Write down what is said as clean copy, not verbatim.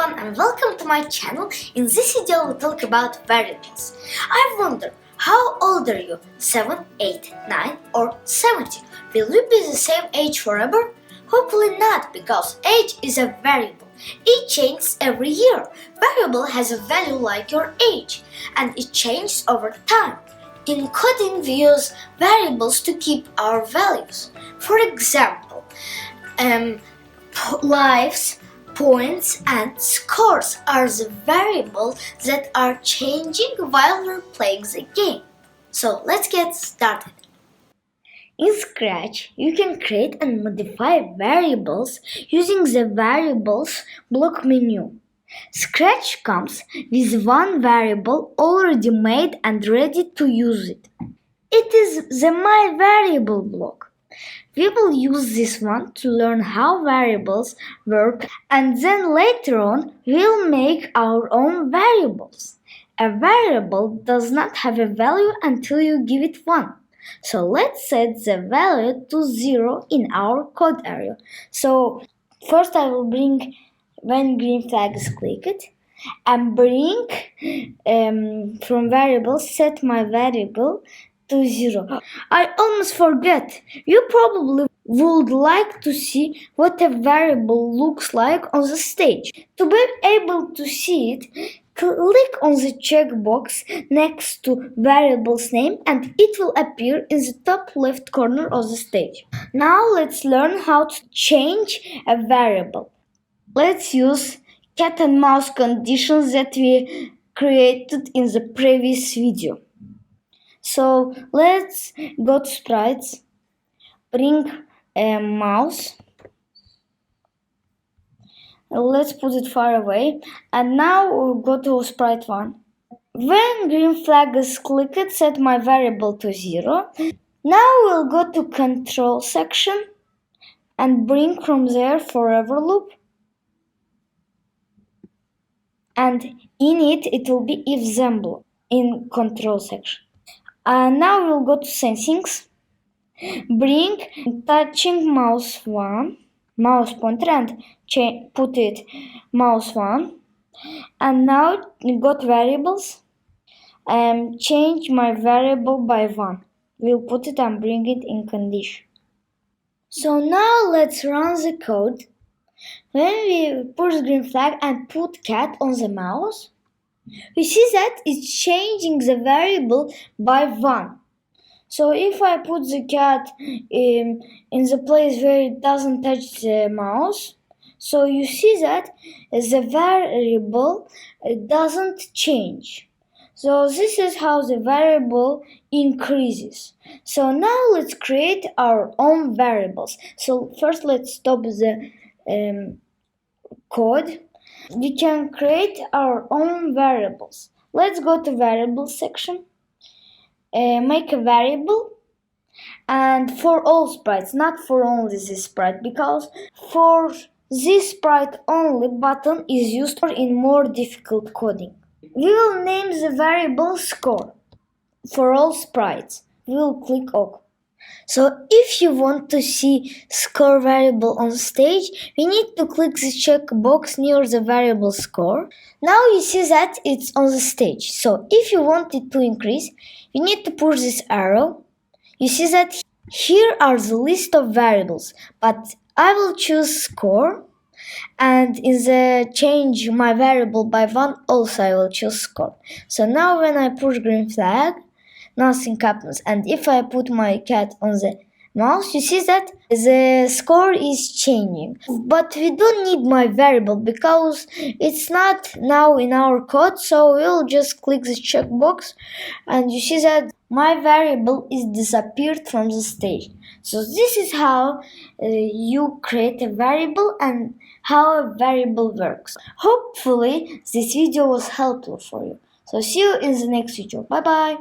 everyone and welcome to my channel. In this video we'll talk about variables. I wonder, how old are you? 7, 8, 9 or 17? Will you be the same age forever? Hopefully not, because age is a variable. It changes every year. Variable has a value like your age and it changes over time. In coding we use variables to keep our values. For example, lives, points and scores are the variables that are changing while we're playing the game. So let's get started. In Scratch, you can create and modify variables using the variables block menu. Scratch comes with one variable already made and ready to use it. It is the My Variable block. We will use this one to learn how variables work, and then later on we'll make our own variables. A variable does not have a value until you give it one. So let's set the value to 0 in our code area. So first I will bring when green flag is clicked and bring from variables set my variable to 0. I almost forget. You probably would like to see what a variable looks like on the stage. To be able to see it, click on the checkbox next to variable's name and it will appear in the top left corner of the stage. Now let's learn how to change a variable. Let's use cat and mouse conditions that we created in the previous video. So let's go to sprites, bring a mouse, let's put it far away, and now we'll go to sprite 1. When green flag is clicked, set my variable to 0. Now we'll go to control section and bring from there forever loop. And in it will be if then block in control section. And now we'll go to settings, bring touching mouse pointer and put it mouse 1. And now go to variables and change my variable by 1. We'll put it and bring it in condition. So now let's run the code. When we push green flag and put cat on the mouse, we see that it's changing the variable by 1. So if I put the cat in the place where it doesn't touch the mouse, so you see that the variable doesn't change. So this is how the variable increases. So now let's create our own variables. So first let's stop the code. We can create our own variables. Let's go to variables section, make a variable, and for all sprites, not for only this sprite, because for this sprite only button is used in more difficult coding. We will name the variable score. For all sprites, we will click OK. So if you want to see score variable on stage, we need to click the checkbox near the variable score. Now you see that it's on the stage. So if you want it to increase, you need to push this arrow. You see that here are the list of variables, but I will choose score, and in the change my variable by 1 also I will choose score. So now when I push green flag, nothing happens, and if I put my cat on the mouse, you see that the score is changing. But we don't need my variable because it's not now in our code, so we'll just click the checkbox and you see that my variable is disappeared from the stage. So this is how you create a variable and how a variable works. Hopefully this video was helpful for you. So see you in the next video. Bye bye.